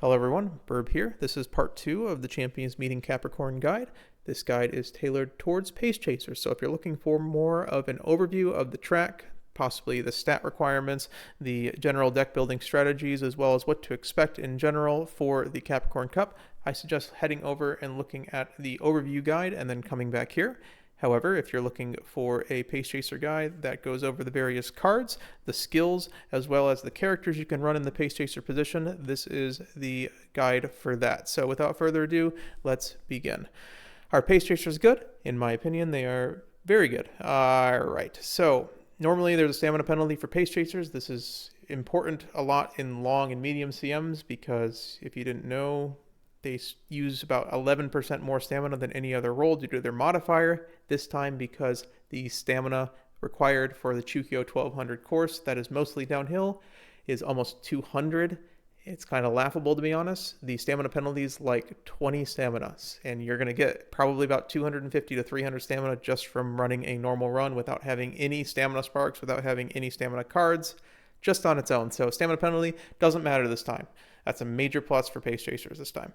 Hello everyone, Burb here. This is part 2 of the Champions Meeting Capricorn guide. This guide is tailored towards pace chasers, so if you're looking for more of an overview of the track, possibly the stat requirements, the general deck building strategies, as well as what to expect in general for the Capricorn Cup, I suggest heading over and looking at the overview guide and then coming back here. However, if you're looking for a pace chaser guide that goes over the various cards, the skills, as well as the characters you can run in the pace chaser position, this is the guide for that. So without further ado, let's begin. Are pace chasers good? In my opinion, they are very good. All right, so normally there's a stamina penalty for pace chasers. This is important a lot in long and medium CMs because if you didn't know, they use about 11% more stamina than any other role due to their modifier, this time because the stamina required for the Chukyo 1200 course, that is mostly downhill, is almost 200. It's kind of laughable, to be honest. The stamina penalty is like 20 staminas, and you're going to get probably about 250 to 300 stamina just from running a normal run without having any stamina sparks, without having any stamina cards, just on its own. So stamina penalty doesn't matter this time. That's a major plus for pace chasers this time.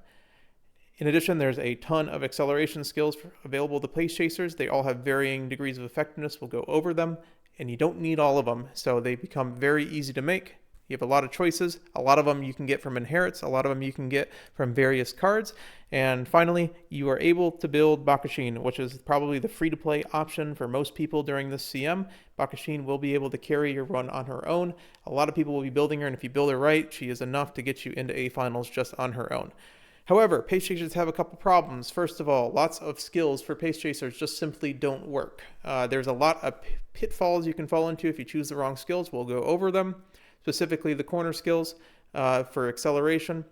In addition, there's a ton of acceleration skills available to pace chasers. They all have varying degrees of effectiveness. We'll go over them, and you don't need all of them, so they become very easy to make. You have a lot of choices. A lot of them you can get from inherits. A lot of them you can get from various cards. And finally, you are able to build Bakushin, which is probably the free-to-play option for most people during this CM. Bakushin will be able to carry your run on her own. A lot of people will be building her, and if you build her right, she is enough to get you into A finals just on her own. However, pace chasers have a couple problems. First of all, lots of skills for pace chasers just simply don't work. There's a lot of pitfalls you can fall into if you choose the wrong skills. We'll go over them, specifically the corner skills for acceleration.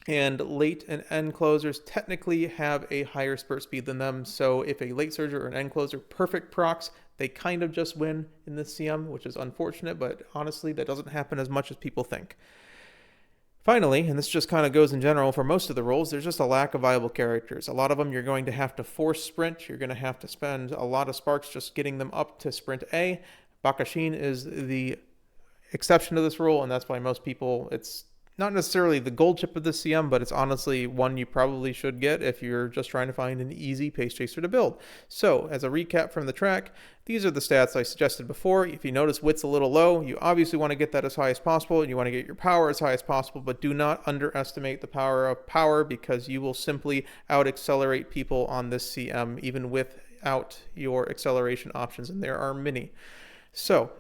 And late and end closers technically have a higher spurt speed than them. So if a late surger or an end closer perfect procs, they kind of just win in this CM, which is unfortunate, but honestly, that doesn't happen as much as people think. Finally, and this just kind of goes in general for most of the roles, there's just a lack of viable characters. A lot of them you're going to have to force sprint. You're going to have to spend a lot of sparks just getting them up to sprint A. Bakushin is the exception to this rule, and that's why most people, it's not necessarily the gold chip of the CM, but it's honestly one you probably should get if you're just trying to find an easy pace chaser to build. So, as a recap from the track, these are the stats I suggested before. If you notice width's a little low, you obviously want to get that as high as possible, and you want to get your power as high as possible, but do not underestimate the power of power because you will simply out-accelerate people on this CM, even without your acceleration options, and there are many. So,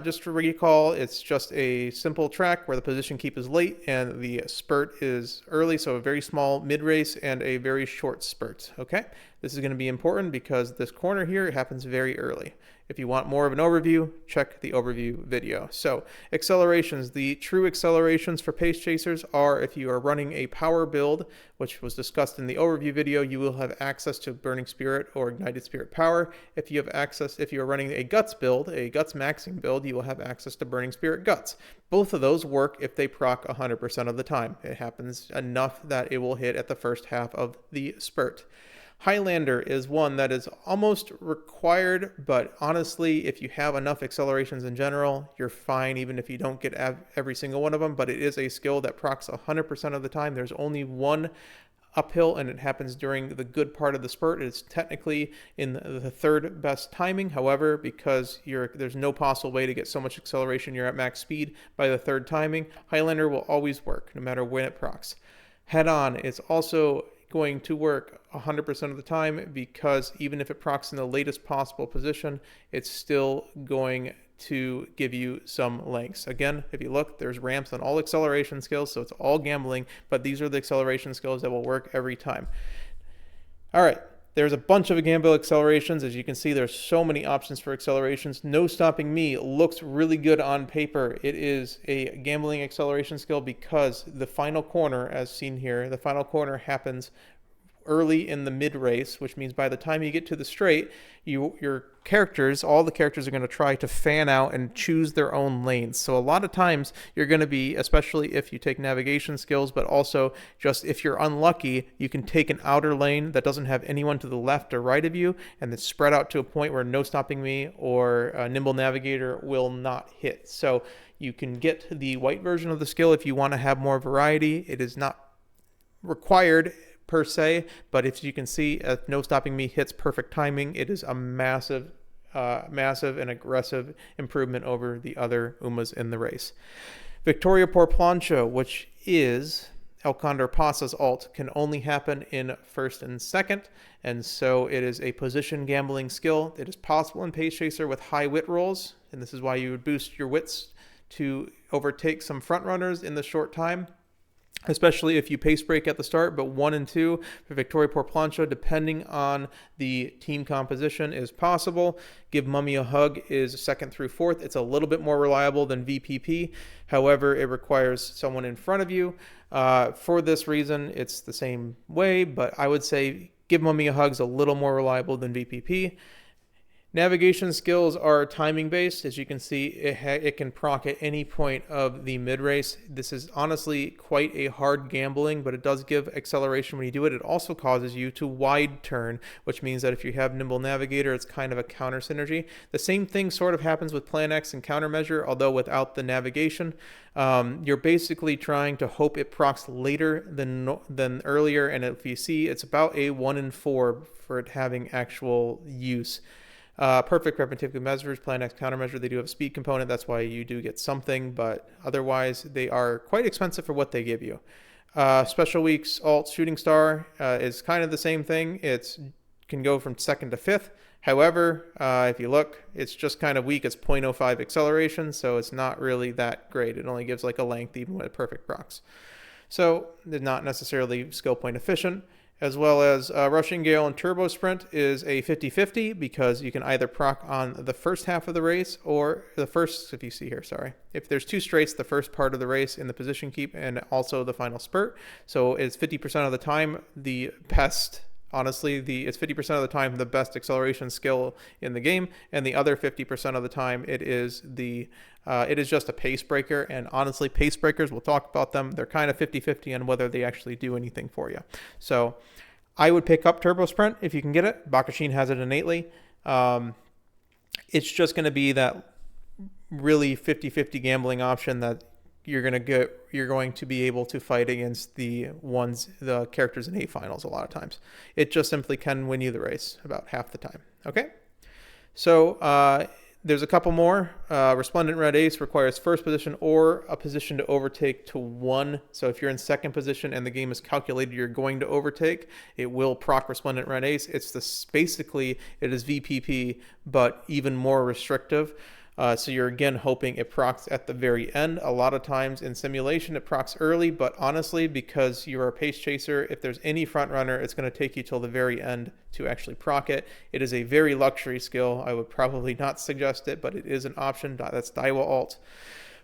just to recall, it's just a simple track where the position keep is late and the spurt is early, so a very small mid-race and a very short spurt, okay? This is going to be important because this corner here happens very early. If you want more of an overview, check the overview video. So, accelerations. The true accelerations for pace chasers are if you are running a power build, which was discussed in the overview video, you will have access to Burning Spirit or Ignited Spirit power. If you are running a guts build, a guts maxing build, you will have access to Burning Spirit guts. Both of those work if they proc 100% of the time. It happens enough that it will hit at the first half of the spurt. Highlander is one that is almost required, but honestly, if you have enough accelerations in general, you're fine even if you don't get every single one of them, but it is a skill that procs 100% of the time. There's only one uphill, and it happens during the good part of the spurt. It's technically in the third best timing. However, because there's no possible way to get so much acceleration, you're at max speed by the third timing, Highlander will always work no matter when it procs. Head on is also going to work 100% of the time because even if it procs in the latest possible position, it's still going to give you some lengths. Again, if you look, there's ramps on all acceleration skills, so it's all gambling, but these are the acceleration skills that will work every time. All right, there's a bunch of gamble accelerations. As you can see, there's so many options for accelerations. No Stopping Me looks really good on paper. It is a gambling acceleration skill because the final corner, as seen here, the final corner happens early in the mid race, which means by the time you get to the straight, your characters, all the characters are going to try to fan out and choose their own lanes. So a lot of times you're going to be, especially if you take navigation skills, but also just if you're unlucky, you can take an outer lane that doesn't have anyone to the left or right of you and then spread out to a point where No Stopping Me or Nimble Navigator will not hit. So You can get the white version of the skill if you want to have more variety. It is not required per se, but if you can see, No Stopping Me hits perfect timing. It is a massive and aggressive improvement over the other Umas in the race. Victoria por plancha, which is El Condor Pasa's ult, can only happen in first and second, and so it is a position gambling skill. It is possible in Pace Chaser with high wit rolls, and this is why you would boost your wits to overtake some front runners in the short time, especially if you pace break at the start. But 1 and 2 for Victoria por plancha, depending on the team composition, is possible. Give Mummy a Hug is 2nd through 4th. It's a little bit more reliable than VPP. However, it requires someone in front of you. For this reason, it's the same way, but I would say Give Mummy a Hug is a little more reliable than VPP. Navigation skills are timing based. As you can see, it can proc at any point of the mid race. This is honestly quite a hard gambling, but it does give acceleration when you do it. It also causes you to wide turn, which means that if you have Nimble Navigator, it's kind of a counter synergy. The same thing sort of happens with Plan X and Countermeasure, although without the navigation. You're basically trying to hope it procs later than earlier, and if you see, it's about a 1 in 4 for it having actual use. Perfect repetitive measures, Plan X, Countermeasure, they do have a speed component. That's why you do get something, but otherwise they are quite expensive for what they give you. Special Weeks alt Shooting Star is kind of the same thing. It can go from 2nd to 5th. However, if you look, it's just kind of weak. It's 0.05 acceleration, so it's not really that great. It only gives like a length even with perfect procs. So they're not necessarily skill point efficient. As well as Rushing Gale and Turbo Sprint is a 50-50 because you can either proc on the first half of the race or the first, if you see here, sorry. If there's 2 straights, the first part of the race in the position keep and also the final spurt. So it's 50% of the time the best, honestly, it's 50% of the time the best acceleration skill in the game, and the other 50% of the time it is just a pace breaker. And honestly, pace breakers, we'll talk about them, they're kind of 50-50 on whether they actually do anything for you. So I would pick up Turbo Sprint if you can get it. Bakushin has it innately. It's just going to be that really 50-50 gambling option that you're going to be able to fight against the characters in A finals a lot of times. It just simply can win you the race about half the time. Okay, so there's a couple more. Resplendent Red Ace requires first position or a position to overtake to 1. So if you're in second position and the game is calculated you're going to overtake, it will proc Resplendent Red Ace. Basically it is VPP, but even more restrictive. So you're again hoping it procs at the very end. A lot of times in simulation it procs early, but honestly, because you're a pace chaser, if there's any front runner, it's going to take you till the very end to actually proc it. It is a very luxury skill. I would probably not suggest it, but it is an option. That's Daiwa alt.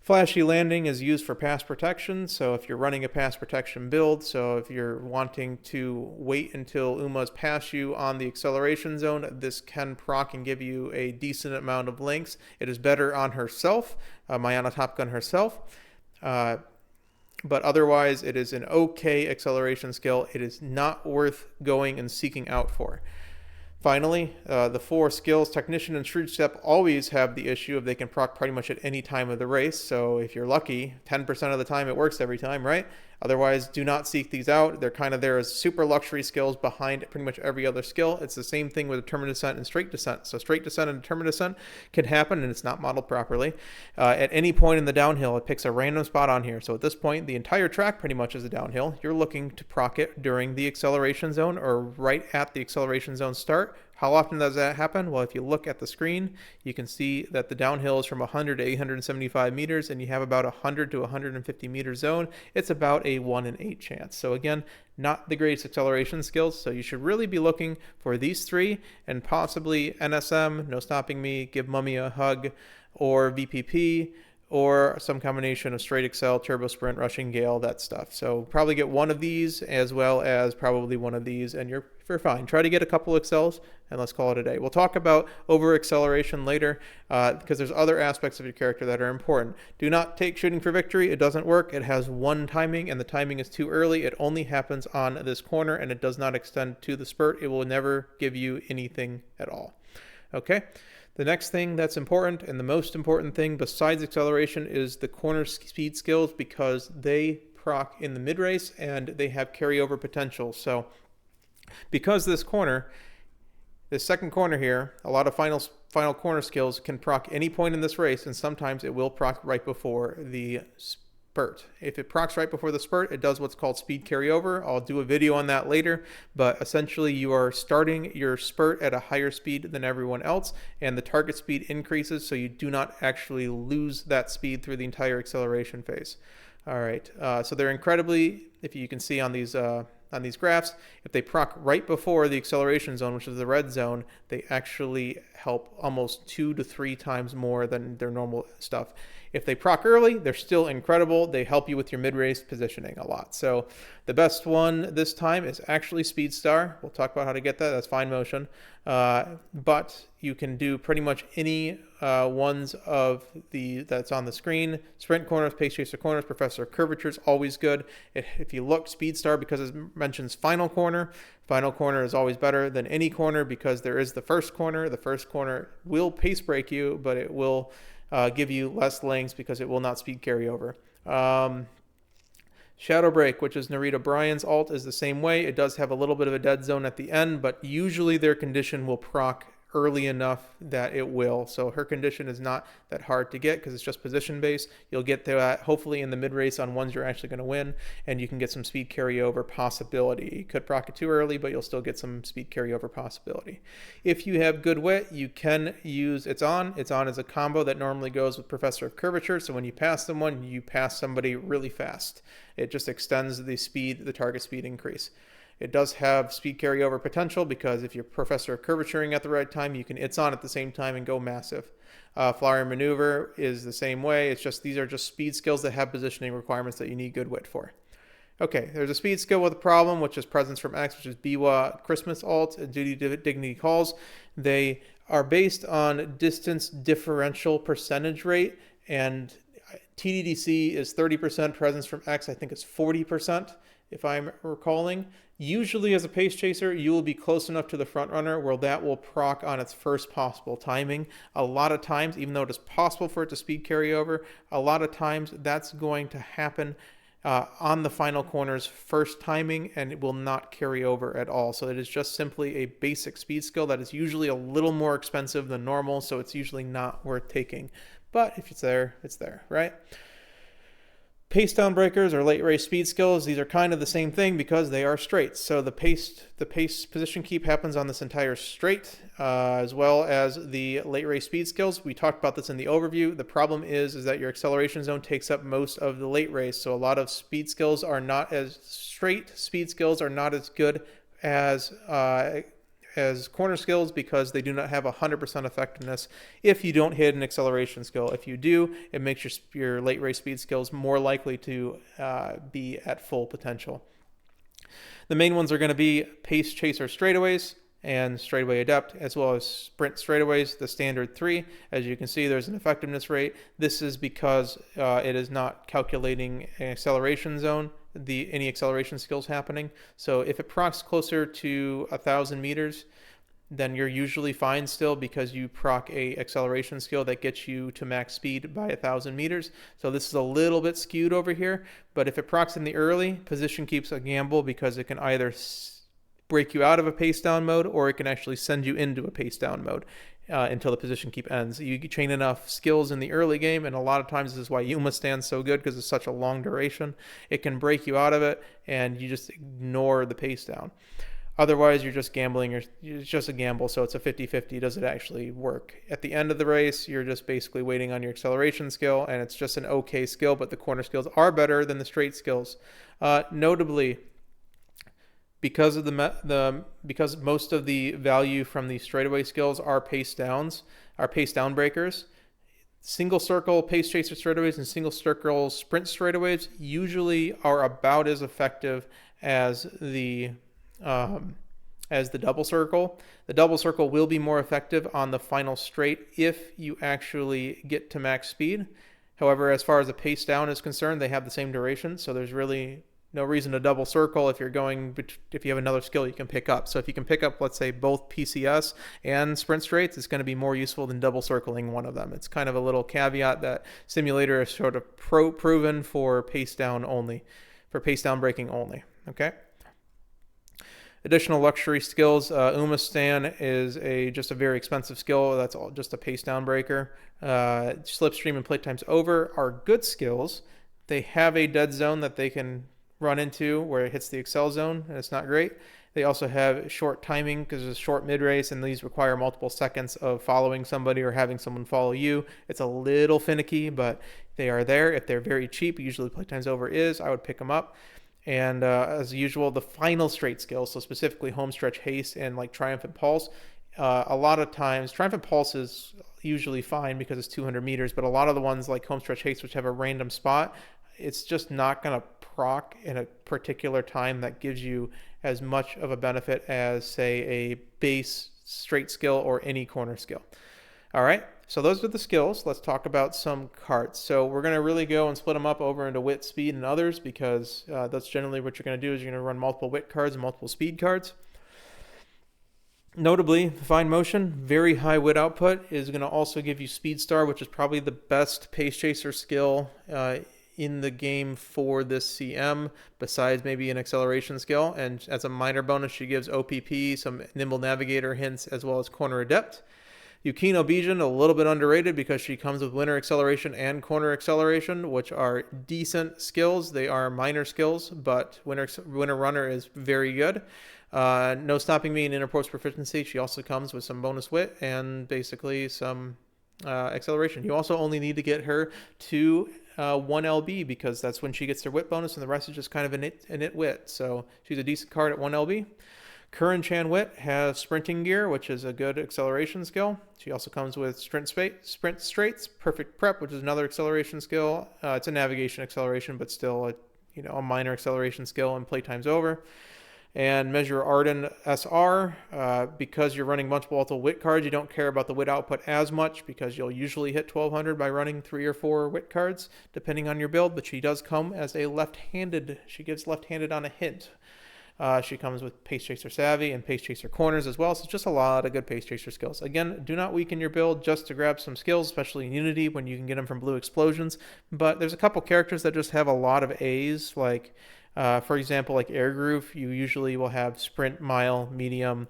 Flashy Landing is used for pass protection, so if you're running a pass protection build, so if you're wanting to wait until Umas pass you on the acceleration zone, this can proc and give you a decent amount of links. It is better on herself, Mayana Top Gun herself, but otherwise it is an okay acceleration skill. It is not worth going and seeking out for. Finally, the 4 skills, Technician and Shrewd Step, always have the issue of they can proc pretty much at any time of the race. So if you're lucky, 10% of the time it works every time, right? Otherwise, do not seek these out. They're kind of there as super luxury skills behind pretty much every other skill. It's the same thing with Determined Descent and Straight Descent. So Straight Descent and Determined Descent can happen, and it's not modeled properly. At any point in the downhill, it picks a random spot on here. So at this point, the entire track pretty much is a downhill. You're looking to proc it during the acceleration zone or right at the acceleration zone start. How often does that happen? Well, if you look at the screen, you can see that the downhill is from 100 to 875 meters, and you have about 100 to 150 meter zone. It's about a 1 in 8 chance. So again, not the greatest acceleration skills. So you should really be looking for these 3 and possibly NSM, No Stopping Me, Give Mummy a Hug, or VPP, or some combination of Straight Excel, Turbo Sprint, Rushing Gale, that stuff. So probably get one of these as well as probably one of these, and you're fine. Try to get a couple Excels, and let's call it a day. We'll talk about over acceleration later because there's other aspects of your character that are important. Do not take Shooting for Victory. It doesn't work. It has 1 timing, and the timing is too early. It only happens on this corner, and it does not extend to the spurt. It will never give you anything at all. Okay? The next thing that's important, and the most important thing besides acceleration, is the corner speed skills, because they proc in the mid-race and they have carryover potential. So because this second corner here, a lot of final corner skills can proc any point in this race, and sometimes it will proc right before the spurt. If it procs right before the spurt, it does what's called speed carryover. I'll do a video on that later, but essentially you are starting your spurt at a higher speed than everyone else, and the target speed increases, so you do not actually lose that speed through the entire acceleration phase. All right, so they're incredibly, if you can see on these graphs, if they proc right before the acceleration zone, which is the red zone, they actually help almost 2 to 3 times more than their normal stuff. If they proc early, they're still incredible. They help you with your mid-race positioning a lot. So the best one this time is actually Speed Star. We'll talk about how to get that. That's fine motion. But you can do pretty much any ones of that's on the screen. Sprint corners, Pace Chaser corners, Professor of Curvature is always good. If you look, Speed Star, because it mentions final corner is always better than any corner, because there is the first corner. The first corner will pace break you, but it will give you less lengths because it will not speed carry over. Shadow Break, which is Narita Bryan's alt, is the same way. It does have a little bit of a dead zone at the end, but usually their condition will proc early enough that it will. So her condition is not that hard to get because it's just position based. You'll get that hopefully in the mid race on ones you're actually going to win, and you can get some speed carryover possibility. You could proc it too early, but you'll still get some speed carryover possibility. If you have good wit, you can use It's On. It's On is a combo that normally goes with Professor of Curvature. So when you pass someone, you pass somebody really fast. It just extends the target speed increase. It does have speed carryover potential because if you're Professor of Curvaturing at the right time, you can It's On at the same time and go massive. Flyer Maneuver is the same way. It's just, these are just speed skills that have positioning requirements that you need good wit for. Okay, there's a speed skill with a problem, which is Presence from X, which is Biwa Christmas alt, Duty Dignity Calls. They are based on distance differential percentage rate, and TDDC is 30%, Presence from X I think is 40%, if I'm recalling. Usually as a pace chaser, you will be close enough to the front runner where that will proc on its first possible timing. A lot of times, even though it is possible for it to speed carry over, a lot of times that's going to happen on the final corner's first timing, and it will not carry over at all. So it is just simply a basic speed skill that is usually a little more expensive than normal, so it's usually not worth taking. But if it's there, right? Pace down breakers or late race speed skills, these are kind of the same thing because they are straights. So the pace position keep happens on this entire straight, as well as the late race speed skills. We talked about this in the overview. The problem is that your acceleration zone takes up most of the late race. So a lot of speed skills are not as straight. Speed skills are not as good as corner skills because they do not have 100% effectiveness if you don't hit an acceleration skill. If you do, it makes your late race speed skills more likely to be at full potential. The main ones are going to be Pace Chaser straightaways and straightaway adept, as well as sprint straightaways, the standard 3. As you can see, there's an effectiveness rate. This is because it is not calculating an acceleration zone, any acceleration skills happening. So if it procs closer to 1,000 meters, then you're usually fine still because you proc a acceleration skill that gets you to max speed by 1,000 meters. So this is a little bit skewed over here, but if it procs in the early, position keeps a gamble because it can either break you out of a pace down mode or it can actually send you into a pace down mode until the position keep ends. You train enough skills in the early game, and a lot of times this is why Yuma stands so good because it's such a long duration. It can break you out of it and you just ignore the pace down. Otherwise, you're just gambling. It's just a gamble, so it's a 50-50. Does it actually work? At the end of the race, you're just basically waiting on your acceleration skill, and it's just an okay skill, but the corner skills are better than the straight skills. Notably, because most of the value from the straightaway skills are pace down breakers, single circle pace chaser straightaways and single circle sprint straightaways usually are about as effective as the double circle. The double circle will be more effective on the final straight if you actually get to max speed. However, as far as the pace down is concerned, they have the same duration, so there's really no reason to double circle if you have another skill you can pick up. So if you can pick up, let's say, both PCS and sprint straights, it's going to be more useful than double circling one of them. It's kind of a little caveat that Simulator is sort of proven for pace down braking only. Okay. Additional luxury skills. Umastan is just a very expensive skill. That's all just a pace down breaker. Slipstream and playtime's over are good skills. They have a dead zone that they can run into where it hits the excel zone, and it's not great. They also have short timing because it's a short mid-race, and these require multiple seconds of following somebody or having someone follow you. It's a little finicky, but they are there. If they're very cheap, usually playtime's over I would pick them up. And as usual, the final straight skills, so specifically homestretch haste and like triumphant pulse, a lot of times triumphant pulse is usually fine because it's 200 meters, but a lot of the ones like homestretch haste, which have a random spot, it's just not going to proc in a particular time that gives you as much of a benefit as, say, a base straight skill or any corner skill. All right, so those are the skills. Let's talk about some cards. So we're going to really go and split them up over into wit, speed, and others, because that's generally what you're going to do is you're going to run multiple wit cards and multiple speed cards. Notably, fine motion, very high wit output, is going to also give you speed star, which is probably the best pace chaser skill in the game for this CM, besides maybe an acceleration skill. And as a minor bonus, she gives OPP, some nimble navigator hints, as well as corner adept. Yukino Bijin, a little bit underrated because she comes with winner acceleration and corner acceleration, which are decent skills. They are minor skills, but winner runner is very good. No stopping me in interports proficiency. She also comes with some bonus wit and basically some acceleration. You also only need to get her to 1 LB because that's when she gets her wit bonus, and the rest is just kind of an it wit. So she's a decent card at 1 LB. Curran Chan Wit has sprinting gear, which is a good acceleration skill. She also comes with sprint straights, perfect prep, which is another acceleration skill. It's a navigation acceleration, but still a minor acceleration skill, and playtime's over. And Measure Arden SR, because you're running multiple wit cards, you don't care about the wit output as much because you'll usually hit 1200 by running 3 or 4 wit cards, depending on your build, but she does come as a left-handed. She gives left-handed on a hint. She comes with Pace Chaser Savvy and Pace Chaser Corners as well, so it's just a lot of good Pace Chaser skills. Again, do not weaken your build just to grab some skills, especially in Unity when you can get them from Blue Explosions, but there's a couple characters that just have a lot of A's, like, for example, like Air Groove, you usually will have Sprint, Mile, Medium,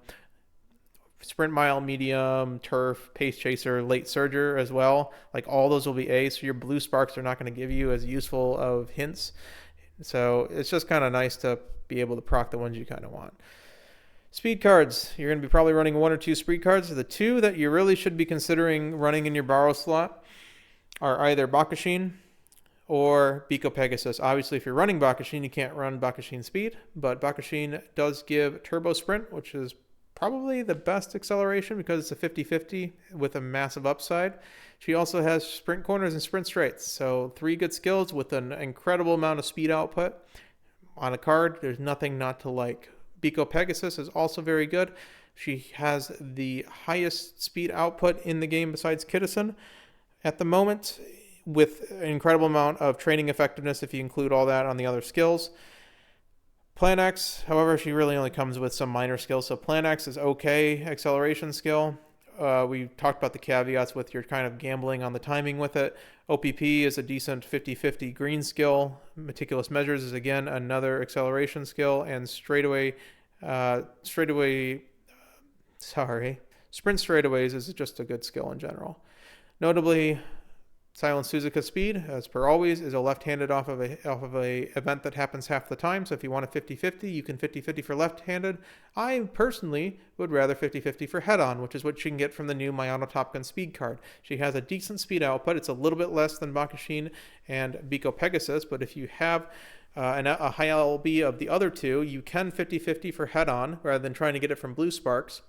Turf, Pace Chaser, Late Surger as well. Like, all those will be A's, so your Blue Sparks are not going to give you as useful of hints. So it's just kind of nice to be able to proc the ones you kind of want. Speed cards. You're going to be probably running 1 or 2 speed cards. The 2 that you really should be considering running in your borrow slot are either Bakushin or Biko Pegasus. Obviously, if you're running Bakushin, you can't run Bakushin speed, but Bakushin does give Turbo Sprint, which is probably the best acceleration because it's a 50-50 with a massive upside. She also has sprint corners and sprint straights, so 3 good skills with an incredible amount of speed output. On a card, there's nothing not to like. Biko Pegasus is also very good. She has the highest speed output in the game besides Kittison at the moment, with an incredible amount of training effectiveness if you include all that on the other skills. Plan X, however, she really only comes with some minor skills, so Plan X is okay acceleration skill. We talked about the caveats with your kind of gambling on the timing with it. OPP is a decent 50-50 green skill. Meticulous Measures is, again, another acceleration skill. And Sprint straightaways is just a good skill in general. Notably, Silent Suzuka Speed, as per always, is a left-handed off of a event that happens half the time. So if you want a 50-50, you can 50-50 for left-handed. I personally would rather 50-50 for head-on, which is what you can get from the new Mayano Top Gun speed card. She has a decent speed output. It's a little bit less than Bakushin and Biko Pegasus, but if you have a high LB of the other 2, you can 50-50 for head-on rather than trying to get it from Blue Sparks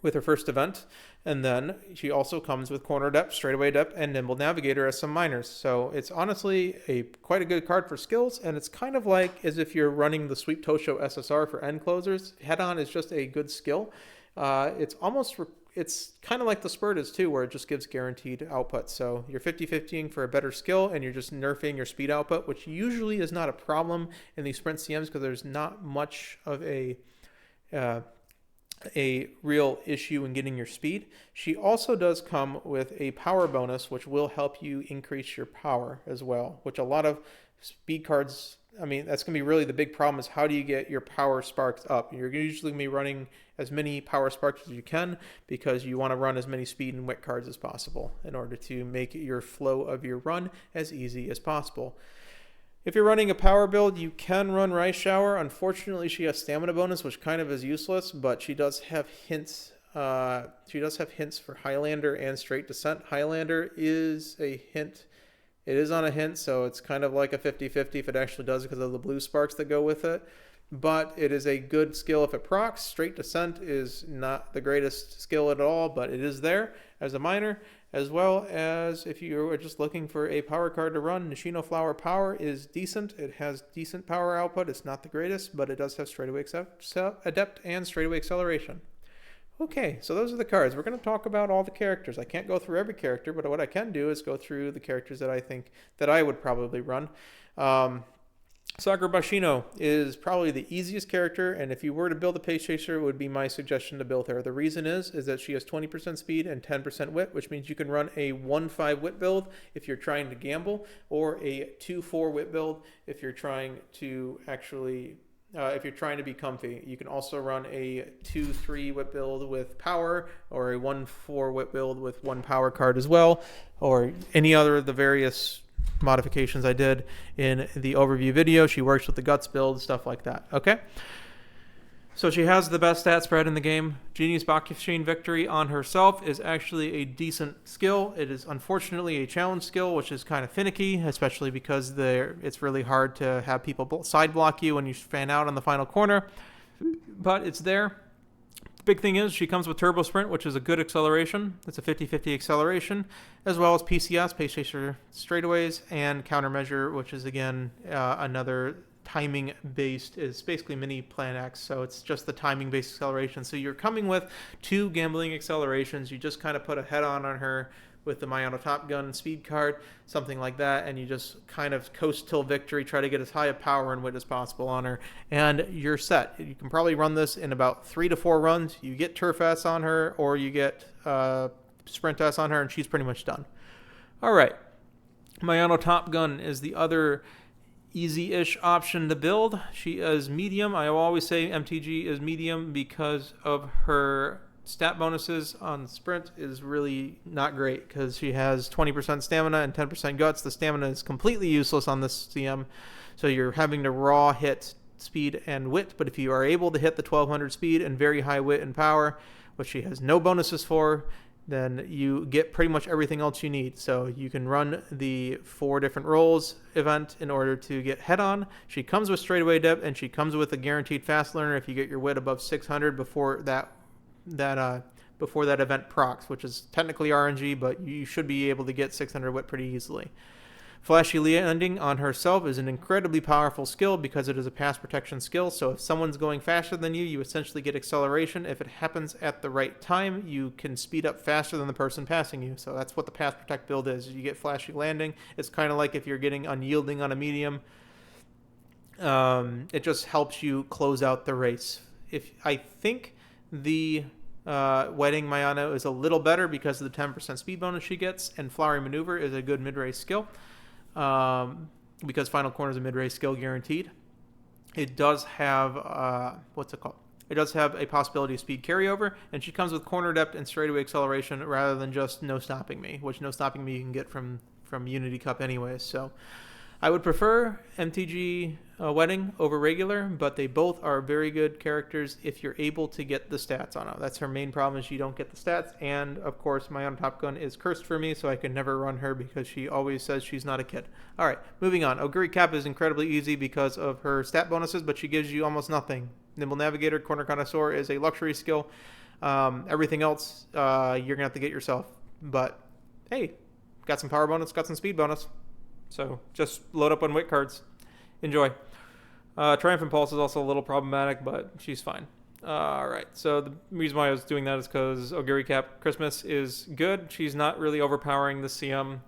with her first event. And then she also comes with Corner Depth, Straightaway Depth, and Nimble Navigator as some minors. So it's honestly quite a good card for skills, and it's kind of like as if you're running the Sweep Tosho SSR for end closers. Head-on is just a good skill. It's almost it's kind of like the Spurt is too, where it just gives guaranteed output. So you're 50-50ing for a better skill, and you're just nerfing your speed output, which usually is not a problem in these sprint CMs because there's not much of a real issue in getting your speed. She also does come with a power bonus, which will help you increase your power as well, which a lot of speed cards, I mean, that's going to be really the big problem, is how do you get your power sparks up? You're usually going to be running as many power sparks as you can because you want to run as many speed and wit cards as possible in order to make your flow of your run as easy as possible. If you're running a power build, you can run Rice Shower. Unfortunately, she has stamina bonus, which kind of is useless, but she does have hints. She does have hints for Highlander and Straight Descent. Highlander is a hint. It is on a hint, so it's kind of like a 50-50 if it actually does because of the blue sparks that go with it. But it is a good skill if it procs. Straight Descent is not the greatest skill at all, but it is there as a minor. As well as if you are just looking for a power card to run, Nishino Flower Power is decent. It has decent power output. It's not the greatest, but it does have straightaway Adept and straightaway Acceleration. Okay, so those are the cards. We're going to talk about all the characters. I can't go through every character, but what I can do is go through the characters that I think that I would probably run. Sakura Bashino is probably the easiest character, and if you were to build a Pace Chaser, it would be my suggestion to build her. The reason is that she has 20% speed and 10% wit, which means you can run a 1-5 wit build if you're trying to gamble, or a 2-4 wit build if you're trying to actually if you're trying to be comfy. You can also run a 2-3 wit build with power, or a 1-4 wit build with 1 power card as well, or any other of the various modifications I did in the overview video. She works with the guts build, stuff like that. Okay, so she has the best stat spread in the game. Genius Bakushin Victory on herself is actually a decent skill. It is unfortunately a challenge skill, which is kind of finicky, especially because it's really hard to have people side block you when you fan out on the final corner, but it's there. Big thing is she comes with Turbo Sprint, which is a good acceleration. It's a 50-50 acceleration, as well as PCS, Pace Chaser Straightaways, and Countermeasure, which is again another timing based, is basically mini Plan X, so it's just the timing based acceleration. So you're coming with 2 gambling accelerations. You just kind of put a head on her with the Mayano Top Gun speed card, something like that, and you just kind of coast till victory, try to get as high a power and wit as possible on her, and you're set. You can probably run this in about 3 to 4 runs. You get Turf S on her, or you get Sprint S on her, and she's pretty much done. All right, Mayano Top Gun is the other easy-ish option to build. She is medium. I will always say MTG is medium because of her stat bonuses on Sprint is really not great because she has 20% stamina and 10% guts. The stamina is completely useless on this CM, so you're having to raw hit speed and wit, but if you are able to hit the 1200 speed and very high wit and power, which she has no bonuses for, then you get pretty much everything else you need. So you can run the 4 different roles event in order to get head on. She comes with straightaway Adept, and she comes with a guaranteed fast learner if you get your wit above 600 before that event procs, which is technically RNG, but you should be able to get 600 wit pretty easily. Flashy Landing on herself is an incredibly powerful skill because it is a pass protection skill, so if someone's going faster than you, you essentially get acceleration. If it happens at the right time, you can speed up faster than the person passing you, so that's what the pass protect build is. You get Flashy Landing. It's kind of like if you're getting Unyielding on a medium. It just helps you close out the race. I think the Wedding Mayano is a little better because of the 10% speed bonus she gets, and Flowery Maneuver is a good mid-race skill because Final Corner is a mid-race skill guaranteed. It does have, It does have a possibility of speed carryover, and she comes with Corner Adept and straightaway acceleration rather than just No Stopping Me, which No Stopping Me you can get from Unity Cup anyways. So I would prefer MTG Wedding over regular, but they both are very good characters if you're able to get the stats on them. That's her main problem, is you don't get the stats, and of course my own Top Gun is cursed for me, so I can never run her because she always says she's not a kid. All right, moving on. Oguri Cap is incredibly easy because of her stat bonuses, but she gives you almost nothing. Nimble Navigator, Corner Connoisseur is a luxury skill. Everything else you're going to have to get yourself. But hey, got some power bonus, got some speed bonus. So just load up on wit cards. Enjoy. Triumphant Pulse is also a little problematic, but she's fine. All right. So the reason why I was doing that is because Oguri Cap Christmas is good. She's not really overpowering the CM.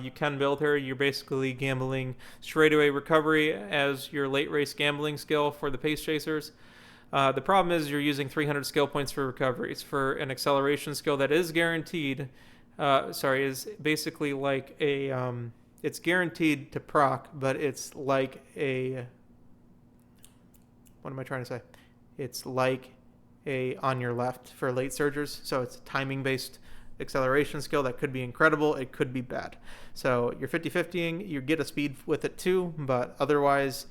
You can build her. You're basically gambling straightaway recovery as your late race gambling skill for the pace chasers. The problem is you're using 300 skill points for recoveries. For an acceleration skill that is guaranteed, is basically like a, it's guaranteed to proc, but it's like a, what am I trying to say? It's like a on your left for late surgers. So it's a timing based acceleration skill that could be incredible. It could be bad. So you're 50-50ing, you get a speed with it too, but otherwise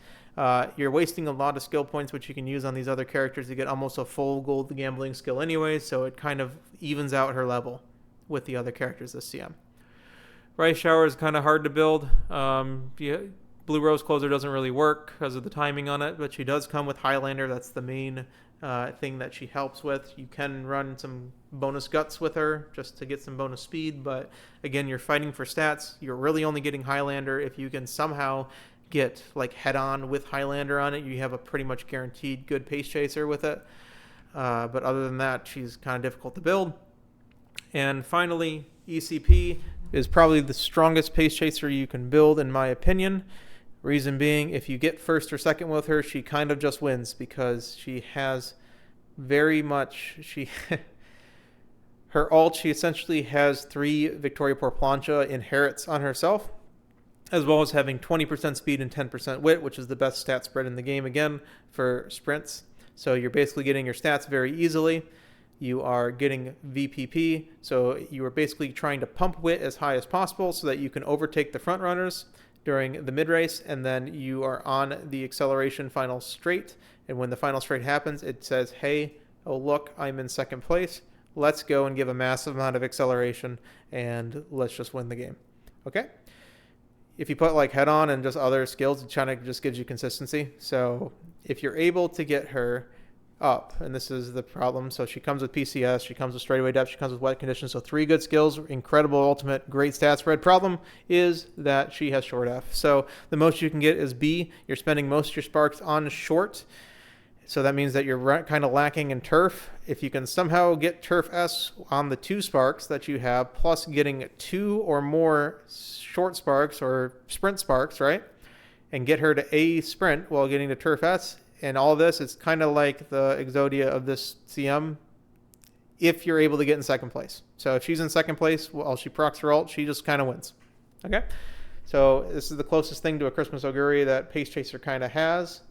you're wasting a lot of skill points, which you can use on these other characters to get almost a full gold gambling skill anyway. So it kind of evens out her level with the other characters this CM. Rice Shower is kind of hard to build. Blue Rose Closer doesn't really work because of the timing on it, but she does come with Highlander. That's the main thing that she helps with. You can run some bonus guts with her just to get some bonus speed, but again, you're fighting for stats. You're really only getting Highlander. If you can somehow get like head on with Highlander on it, you have a pretty much guaranteed good pace chaser with it. But other than that, she's kind of difficult to build. And finally, ECP is probably the strongest pace chaser you can build, in my opinion. Reason being, if you get first or second with her, she kind of just wins because she has very much, her ult, she essentially has 3 Victoria Porplancha inherits on herself, as well as having 20% speed and 10% wit, which is the best stat spread in the game, again, for sprints. So you're basically getting your stats very easily. You are getting VPP, so you are basically trying to pump wit as high as possible so that you can overtake the front runners during the mid-race, and then you are on the acceleration final straight, and when the final straight happens, it says, hey, oh look, I'm in second place. Let's go and give a massive amount of acceleration, and let's just win the game. Okay? If you put like head on and just other skills, it kind of just gives you consistency. So if you're able to get her up, and this is the problem, so she comes with PCS, she comes with straightaway depth, she comes with wet conditions, so 3 good skills, incredible ultimate, great stat spread. Problem is that she has short F, so the most you can get is B. You're spending most of your sparks on short, so that means that you're kind of lacking in turf. If you can somehow get turf S on the 2 sparks that you have, plus getting 2 or more short sparks or sprint sparks, right, and get her to A sprint while getting to turf S, and all this, it's kind of like the Exodia of this CM if you're able to get in second place. So if she's in second place while she procs her ult, she just kind of wins. Okay? So this is the closest thing to a Christmas Oguri that Pace Chaser kind of has.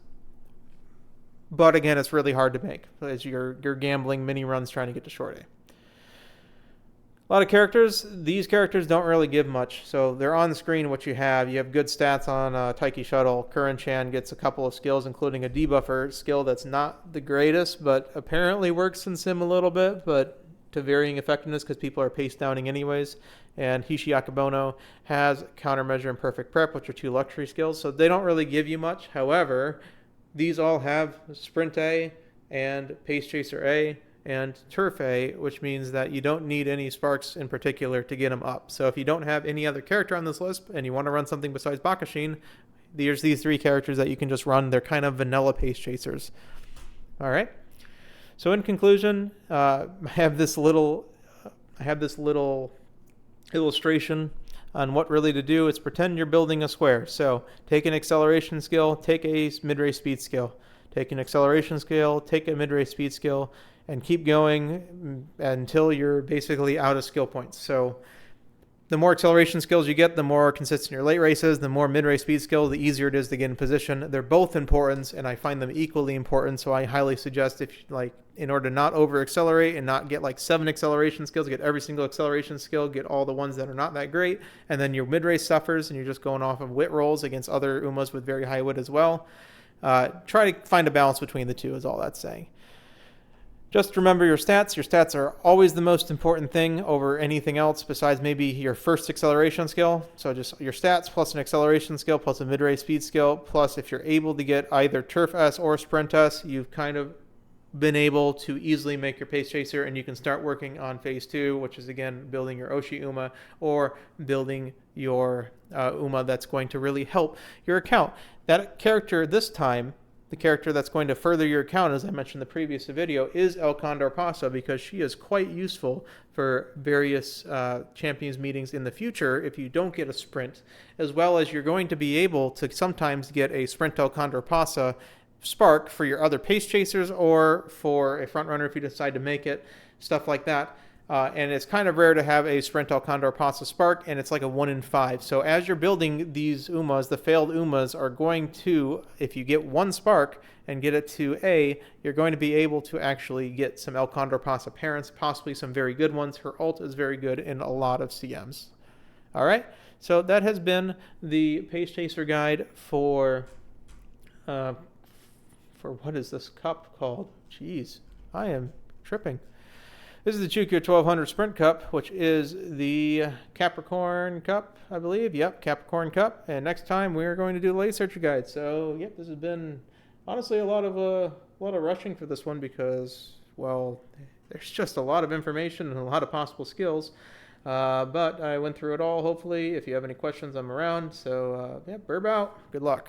But again, it's really hard to make as you're gambling mini runs trying to get to short A. A lot of characters. These characters don't really give much. So they're on the screen what you have. You have good stats on Taiki Shuttle. Curran-chan gets a couple of skills, including a debuffer skill that's not the greatest, but apparently works in Sim a little bit, but to varying effectiveness because people are pace downing anyways. And Hishi Akabono has Countermeasure and Perfect Prep, which are 2 luxury skills. So they don't really give you much. However, these all have Sprint A and Pace Chaser A and Turf A, which means that you don't need any sparks in particular to get them up. So if you don't have any other character on this list and you want to run something besides Bakushin, there's these 3 characters that you can just run. They're kind of vanilla pace chasers. All right. So in conclusion, I have this little illustration on what really to do. It's pretend you're building a square. So take an acceleration skill, take a mid-race speed skill, take an acceleration skill, take a mid-race speed skill, and keep going until you're basically out of skill points. So the more acceleration skills you get, the more consistent your late races, the more mid-race speed skill, the easier it is to get in position. They're both important, and I find them equally important, so I highly suggest in order to not over-accelerate and not get like 7 acceleration skills, get every single acceleration skill, get all the ones that are not that great, and then your mid-race suffers, and you're just going off of wit rolls against other Umas with very high wit as well. Try to find a balance between the two is all that's saying. Just remember your stats. Your stats are always the most important thing over anything else besides maybe your first acceleration skill. So just your stats plus an acceleration skill plus a mid-race speed skill. Plus if you're able to get either Turf S or Sprint S, you've kind of been able to easily make your Pace Chaser, and you can start working on Phase 2, which is again building your Oshi Uma or building your Uma that's going to really help your account. That character this time the character that's going to further your account, as I mentioned in the previous video, is El Condor Pasa, because she is quite useful for various champions meetings in the future if you don't get a sprint, as well as you're going to be able to sometimes get a sprint El Condor Pasa spark for your other pace chasers or for a front runner if you decide to make it, stuff like that. And it's kind of rare to have a sprint El Condor Pasa spark, and it's like a 1 in 5. So as you're building these Umas, the failed Umas are going to, if you get one spark and get it to A, you're going to be able to actually get some El Condor Pasa parents, possibly some very good ones. Her ult is very good in a lot of CMs. All right, so that has been the Pace Chaser guide for what is this cup called? Jeez, I am tripping. This is the Chukio 1200 Sprint Cup, which is the Capricorn Cup, I believe. Yep, Capricorn Cup. And next time we're going to do the Late Searcher Guide. So, yep, this has been honestly a lot of rushing for this one because, well, there's just a lot of information and a lot of possible skills. But I went through it all, hopefully. If you have any questions, I'm around. So, yeah, burb out. Good luck.